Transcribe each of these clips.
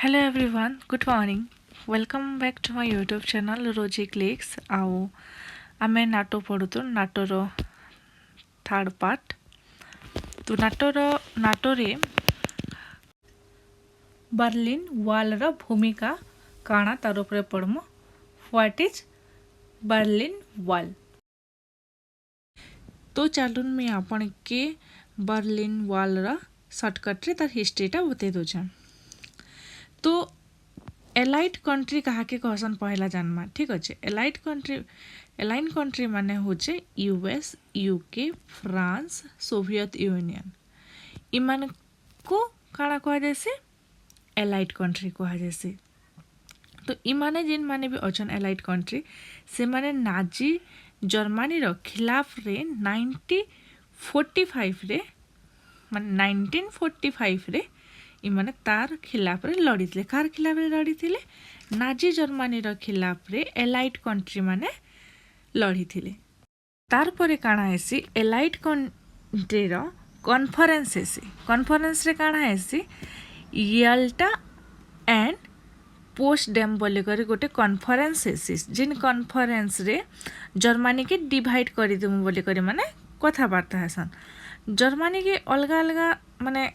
Hello everyone, good morning. Welcome back to my YouTube channel Roji Clicks. आओ आमे NATO पढ़ुतु Natore third part. तो नाटोरे Berlin वाल रा भूमिका काना तार उपरे पढ़मु। व्हाट इज बर्लिन वाल। तो चलून मैं आपण के बर्लिन वाल रा शॉर्टकट रे तार हिस्ट्रीटा बतै दोछन। तो एलाइट कंट्री कहाके कहसन पहला जानमा। ठीक अच्छे। एलाइन कंट्री माने होचे US, UK, France, Soviet Union. इमान को काना कहा जैसे एलाइट कंट्री कहा जैसे। तो इमाने जिन माने भी अछन एलाइट कंट्री से माने नाजी जर्मनी रो खिलाफ रे 1945 रे माने 1945 रे इमाने तार खिलाफ रे लड़ी थे। कार खिलाफ रे लड़ी थे? नाजी जर्मनी रो खिलाफ रे एलाइट कंट्री माने लड़ी थे। तार परे काना हेसी एलाइट कंट्री रो कॉन्फ्रेंस हेसी। कॉन्फ्रेंस रे काना हेसी याल्टा एंड पोस्टडेम बोली करी गोटे कॉन्फ्रेंस हेसी। जिन कॉन्फ्रेंस रे जर्मनी के डिवाइड करी देमु बोली करी माने कथाबार्ता हेसन। जर्मनी के अलगा अलगा माने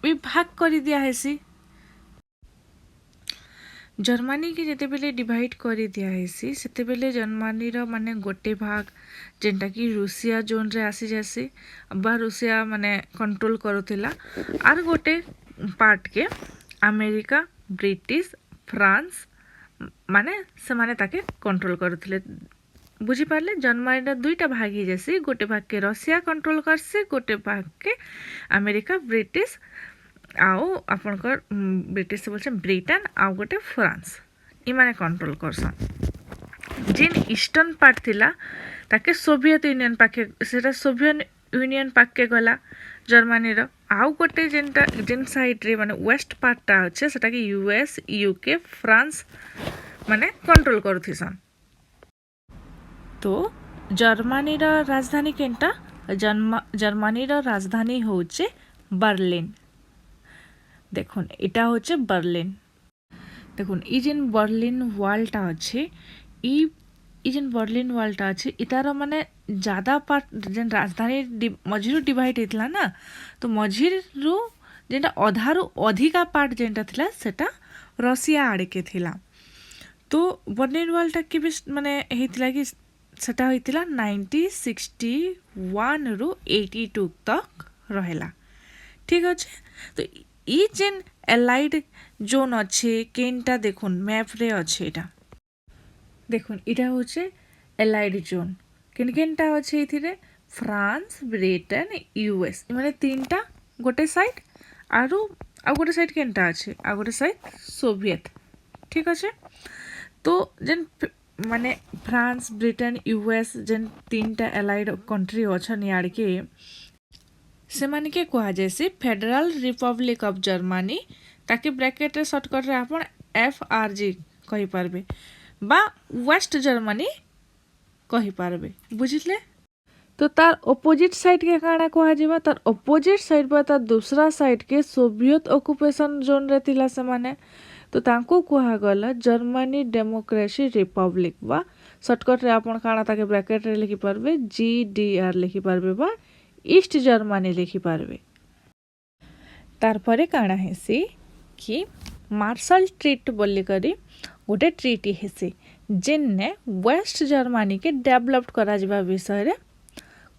विभाग कर दिया हेसी। जर्मनी के जेते बेले डिवाइड कर दिया हेसी सेते बेले जर्मनी रो माने गोटे भाग जेंटा कि रूसिया जोन रे आसी जासी बा रूसिया माने कंट्रोल करुथिला। आर गोटे पार्ट के अमेरिका, ब्रिटिश, फ्रांस माने से माने ताके कंट्रोल करुथिले। बुझी पारले जर्मनी रो दुईटा भाग ही जैसी। गोटे भाग के रशिया कंट्रोल करसे, गोटे भाग के अमेरिका, ब्रिटिश आओ आपनकर ब्रिटिश से बोलछन ब्रिटेन आउ गोटे फ्रांस इमाने कंट्रोल करसन। जिन ईस्टर्न पार्ट थिला ताके सोवियत यूनियन पाके सेटा सोवियत यूनियन पाके गला जर्मनी रो। आउ गोटे जिन साइड रे माने वेस्ट पार्टटा अछि सेटा कि यूएस, यूके, फ्रांस माने कंट्रोल करथिसन। तो जर्मनी रो राजधानी केनटा? जर्मनी रो राजधानी होचे बर्लिन। देखुन इटा होचे बर्लिन। देखुन ई जेन बर्लिन वालटा अच्छे ई जेन बर्लिन वालटा अच्छे इतार माने ज़्यादा पार्ट जेन राजधानी मझिरु डिवाइड होइतला ना। तो मझिरु जेनटा अधारु अधिका पार्ट जेनटा थिला सेटा रशिया आड़े के थिला। तो बर्लिन वालटा के भी माने हेतिला कि सेटा होइतिला 1961 रु 82 तक रहेला। ठीक अच्छे। तो ई जेन एलाइड जोन अच्छे केनटा देखुन मैप रे अच्छे इटा। देखुन इटा होचे एलाइड जोन। केन केनटा अच्छे इथिरे फ्रांस, ब्रिटेन, यूएस माने तीनटा गोटे साइड आरु आ गोटे साइड केनटा अच्छे आ गोटे साइड सोवियत। ठीक अच्छे। तो जेन माने फ्रांस, ब्रिटेन, यूएस जेन तीनटा एलाइड कंट्री अछन याड के से माने के कहा जैसे फेडरल रिपब्लिक ऑफ जर्मनी ताके ब्रैकेट रे शॉर्टकट रे आपण एफआरजी कहि पारबे बा वेस्ट जर्मनी कहि पारबे। बुझिले? तो तार ऑपोजिट साइड के काना कहा जेबा तार ऑपोजिट साइड बा तार दूसरा साइड के सोवियत ऑक्युपेशन जोन रे तिला से माने। तो तांको कहा गला जर्मनी डेमोक्रेसी रिपब्लिक बा शॉर्टकट रे आपण काना ताके ब्रैकेट रे लिखि पारबे जीडीआर लिखि पारबे बा ईस्ट जर्मनी लिखि पारबे। तार परे काना हेसी कि मार्शल ट्रीट बोली करी गोटे ट्रीटी हेसी जिनने वेस्ट जर्मनी के डेवलप करा जिबा विषय रे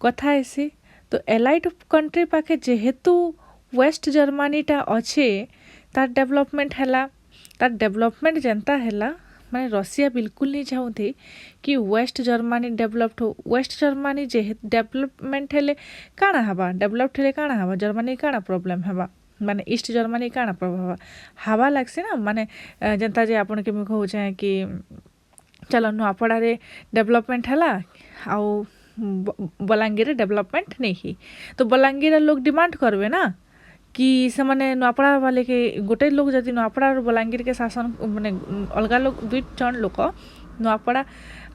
कथा हेसी। तो एलाइट कंट्री पाखे जेहेतु वेस्ट जर्मनी टा अच्छे तार डेवलपमेंट हैला। तार डेवलपमेंट जनता हैला माने रशिया बिल्कुल नहीं चाहूथी कि वेस्ट जर्मनी डेवलप्ड हो। वेस्ट जर्मनी जे डेवलपमेंट हेले काना हवा डेवलप्ड हेले काना हवा जर्मनी काना प्रॉब्लम हवा माने ईस्ट जर्मनी काना प्रभाव हवा लागसे ना। माने जनता जे आपण के कहू चाहे कि चलो नुआपड़ा रे डेवलपमेंट हैला आउ बलांगीर डेवलपमेंट नहीं ही। तो बलांगीर लोग डिमांड करबे ना कि से माने नुआपड़ा वाले के गोटे लोग जदि नुआपड़ा और बलांगीर के शासन माने अलगा लोग दुई जन लोक नुआपड़ा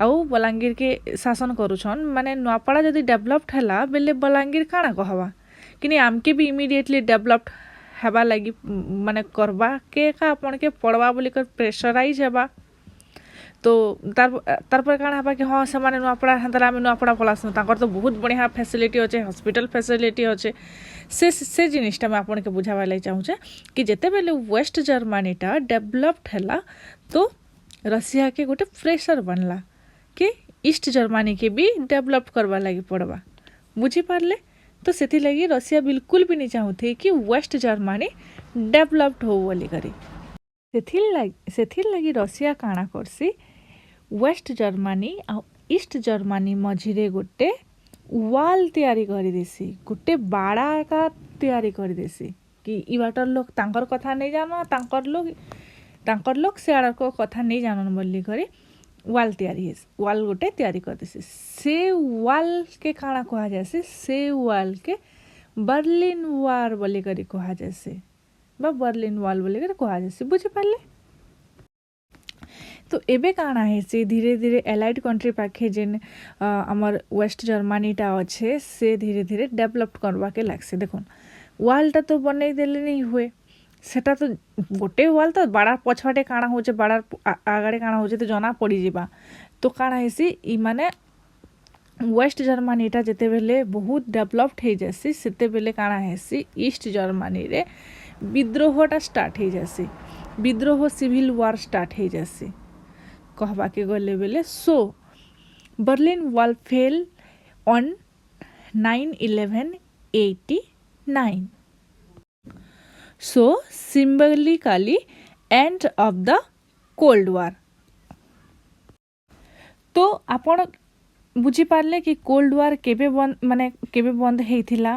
आउ बलांगीर के शासन करूछन माने नुआपड़ा जदि डेवलप्ड हैला बेले बलांगीर काना कहवा कि आमके भी इमिडिएटली डेवलप्ड हेबा लगी माने करबा के का अपन के पड़वा बोली कर प्रेशराइज हेबा तो तार पर काण हेबा कि हाँ से माने नुआपड़ा हंतरा आम नुआपड़ा पलासु तांकर तो बहुत बढ़िया फैसिलिटी अच्छे हॉस्पिटल फैसिलिटी अच्छे से जिनिसटा मैं आपन के बुझावा लगे चाहूँचे कि जेते बेले वेस्ट जर्मनीटा डेवलप्ड हैला तो रशिया के गोटे प्रेशर बनला कि ईस्ट जर्मनी के भी डेवलप करवा लगी पड़वा बुझी पारले तो सेथि लगी रशिया बिल्कुल भी नहीं चाहूथे कि वेस्ट जर्मनी डेवलप्ड हो बोली करी सेथिर लगी रशिया काଣା करसी वेस्ट जर्मनी आ ईस्ट जर्मनी मझिरे गोटे वाल तैयारी करी देसी गोटे बाड़ा का तैयारी करी देसी कि ई बाटर लोग तांकर कथा नहीं जानो तांकर लोग से आड़ को कथा नहीं जानन बोली करी वाल तैयारी वाल गोटे तैयारी कर देसी से वाल के काଣା कहा जाए से वाल के बर्लिन वार बोली करी कहा जाए बा बर्लिन वाल बोली करी कहा जाए बुझी पारले तो एबे काଣା है से धीरे धीरे एलाइड कंट्री पाखे जेन आमर वेस्ट जर्मनीटा अच्छे से धीरे धीरे डेवलप करवा के लागसे देखुन वालटा तो बनई देले नहीं हुए सेटा तो गोटे वाल तो बाड़ा पछवाटे काଣା होचे बाड़ा आगाड़े काଣା होचे तो जना पड़ी जीबा तो काଣା हेसी ई माने वेस्ट जर्मनीटा जेते बेले बहुत डेवलप्ड हो जासी सेते बेले काଣା हेसी ईस्ट जर्मनी रे विद्रोहटा स्टार्ट हो जासी विद्रोह सिविल वार स्टार्ट हो जासी कहबा के गले बेले so Berlin wall fell on 9/11/89 so symbolically end of the cold war तो आपण बुझी पारले कि कोल्ड वार केबे बंद माने केबे बंद हेइथिला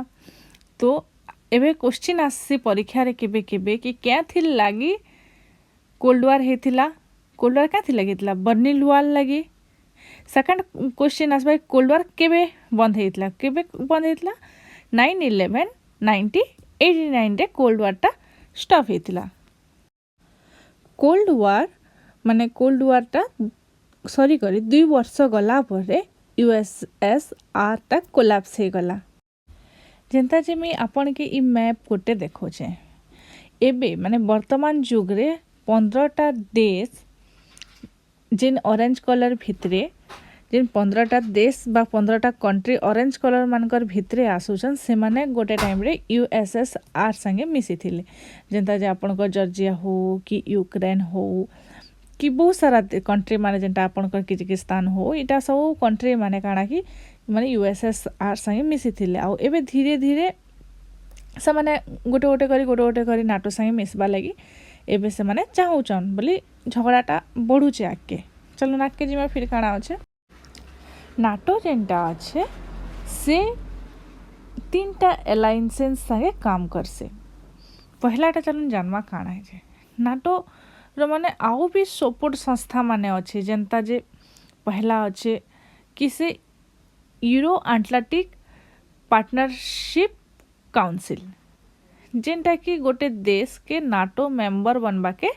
तो एबे क्वेश्चन आसी परीक्षा रे केबे केबे कि क्या थिल लागी कोल्ड वार हेइथिला कोल्ड वार क्या थिल लागिथिला बर्लिन वॉल लागी सेकंड क्वेश्चन आसबा कोल्ड वार केबे बंद हेइथिला 9/11/1989 रे कोल्ड वारटा स्टॉप हेइथिला कोल्ड वार माने कोल्ड वारटा सॉरी करी 2 वर्ष गला परे यूएसएसआर ता कोलैप्स हे गला जेंता जे मी आपन के ई मैप गोटे देखोचे एबे माने वर्तमान जुग रे 15टा देश जिन ऑरेंज कलर भितरे जिन 15टा देश बा 15टा कंट्री ऑरेंज कलर मानकर भितरे आसुचन से माने गोटे टाइम रे यूएसएसआर संगे मिसी थिले जेंता जे आपन को जॉर्जिया हो कि यूक्रेन हो कि बहुत सारा कंट्री माने जेंटा आपन को किर्गिस्तान हो इटा सब कंट्री माने काଣା कि माने यूएसएसआर संगे मिसी थिले आ एबे धीरे धीरे से माने गोटे करी नाटो संगे मिसबा लगी एबे से माने चाहूचन बोली झगड़ाटा बढ़ुचे आके चलो नाके जिमा फिर काଣା अच्छे नाटो जेंटा अच्छे से 3टा अलायंसेस संगे काम करसे पहलाटा चलन जानवा काଣା है जे नाटो रो माने आउ भी सपोर्ट संस्था माने अच्छे जेंता जे पहला अच्छे कि से यूरो अटलांटिक पार्टनरशिप काउंसिल जेंटा कि गोटे देश के नाटो मेंबर बनबा के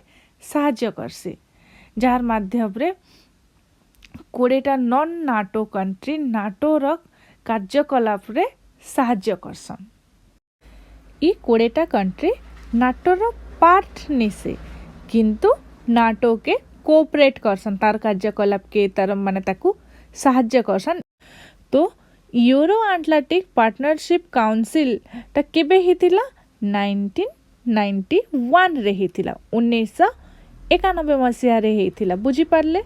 साहाय्य करसे जार माध्यम रे 20टा नॉन नाटो कंट्री नाटो र कार्यकलाप रे साहाय्य करसन ई 20टा कंट्री नाटो र पार्ट निसे किंतु नाटो के कोऑपरेट करसन तार कार्यकलाप के तार माने ताकू साहाय्य करसन तो यूरो अटलांटिक पार्टनरशिप काउंसिल ता केबे हितिला 1991 रे हितिला 1991 मसीहा रे हितिला बुझी पारले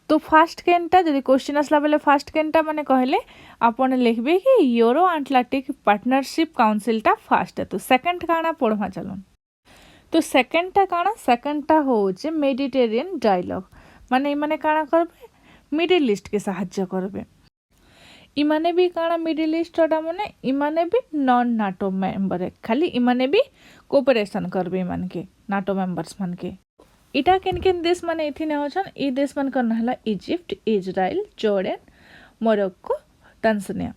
तो फास्ट केनटा जदि क्वेश्चन आसला बेले फास्ट केनटा माने कहले आपण लिखबे कि यूरो अटलांटिक पार्टनरशिप काउंसिल टा फास्ट है तो सेकंड काना पढ़वा चलन तो सेकंडटा काना सेकंडटा होचे मेडिटेरियन डायलॉग माने काना करबे मिडिल ईस्ट के साहाय्य करबे इमाने भी काना मिडिल ईस्ट टा माने इमाने भी नॉन नाटो मेंबर है खाली इमाने भी कोऑपरेशन करबे मान के नाटो मेंबर्स मान के इटा केन केन देश माने इथि ने होछन ई देश मान करना हला Egypt Israel Jordan Morocco Tanzania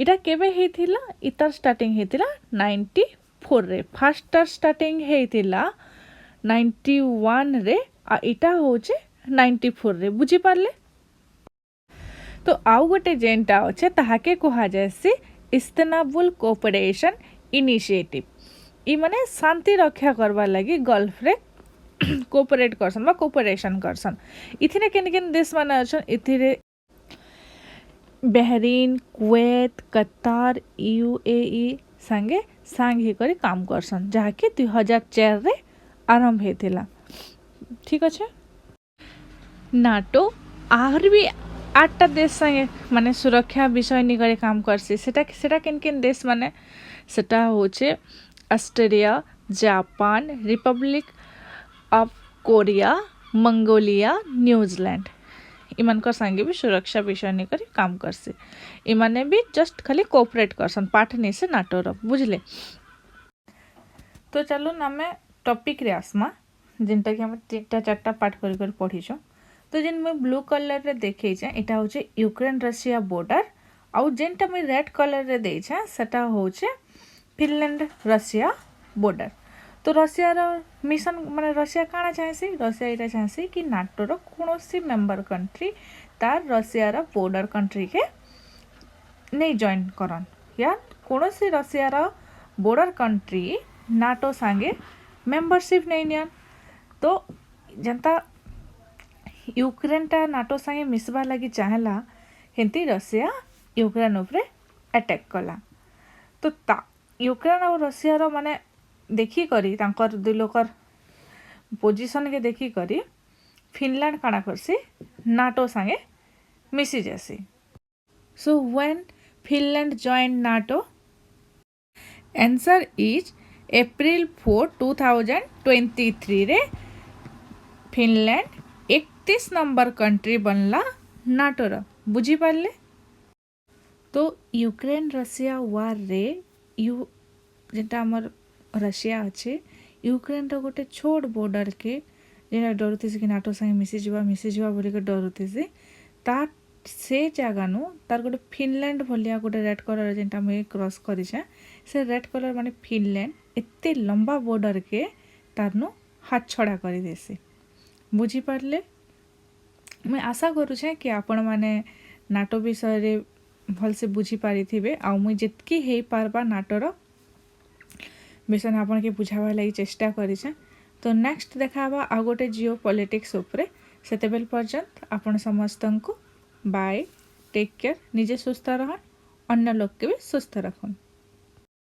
इटा केबे हेथिला इतार स्टार्टिंग हेथिला 94 रे फास्ट स्टार्टिंग हेथिला 91 रे आ इटा होचे 94 रे बुझी पारले तो आउ गोटे जेंटा अच्छे ताहाके कहा जायसी इस्तांबुल कोऑपरेशन इनिशिएटिव ई माने शांति रक्षा करवार लगी गल्फ रे कोऑपरेट करसन बा कोऑपरेशन करसन। इथिने केन केन देश माने अछन, इथिरे बहरीन, कुवैत, कतार, यूएई संगे सांग ही करी काम करसन, जहाँकि 2004 रे आरंभ हेतिला। ठीक अच्छे। नाटो आहर भी 8टा देश संगे माने सुरक्षा विषय निकरे काम करसी। सेटा केन केन देश माने सेटा होचे Australia, Japan, Republic of Korea, Mongolia, New Zealand इमानकर संगे भी सुरक्षा विषय निकरी काम करसी। इमाने भी जस्ट खाली कोऑपरेट करसन, पाठ नहीं से नाटो रो, बुझले। तो चलो आमे टॉपिक रे आसमा, जिनटा कि हम 3-4टा पाठ करी कर पढ़ीछो। तो जिन मैं ब्लू कलर रे देखै छै एटा होचे यूक्रेन रशिया बॉर्डर, आउ जिनटा मैं रेड कलर रे देइ छै सेटा होचे फिनलैंड रशिया बॉर्डर। तो रशिया रो मिशन माने रशिया काना चाहेसी, रशिया एटा चाहेसी कि नाटो रो कोनोसी मेंबर कंट्री तार रशिया रो बॉर्डर कंट्री के नहीं जॉइन करन, या कोनोसी रशिया रो बॉर्डर कंट्री नाटो संगे मेंबरशिप नहीं नियन। तो जनता यूक्रेन टा नाटो संगे मिसबा लगी चाहला, हेंती रशिया यूक्रेन उपरे अटैक कला। तो यूक्रेन और रशिया रो माने देखी करी तांकर दुई लोकर पोजीशन के देखी करी फिनलैंड काना करसी नाटो संगे मिसी जासी। So when Finland join NATO, answer is अप्रैल 4, 2023 रे फिनलैंड 31 नंबर कंट्री बनला नाटो रो, बुझी पारले। तो यूक्रेन रशिया वार रे जेटा हमर रशिया अच्छे यूक्रेन रो गोटे छोट बॉर्डर के जेटा डरुथि कि नाटो संगे मिसी जीवा बोली के डरुथि, तार से जगह नु तार गोटे फिनलैंड भलिया गोटे रेड कलर जेटा मैं क्रॉस करिछे, से रेड कलर माने फिनलैंड एते लंबा बॉर्डर के तार नु हाथ छड़ा करी देसी, बुझी पारले। मैं आशा करूछे कि आपण माने नाटो विषय रे भल से बुझी पारी थिबे, आ मुई जितकी हे पारबा नाटो रो विषय आपन के बुझावा लगी चेष्टा करिछे। तो नेक्स्ट देखाबा आ गोटे जियो पॉलिटिक्स उपरे। सेतेबेल पर्यंत आपण समस्तन को बाय, टेक केयर, निजे सुस्थ रहन, अन्य लोग के भी सुस्थ रखन।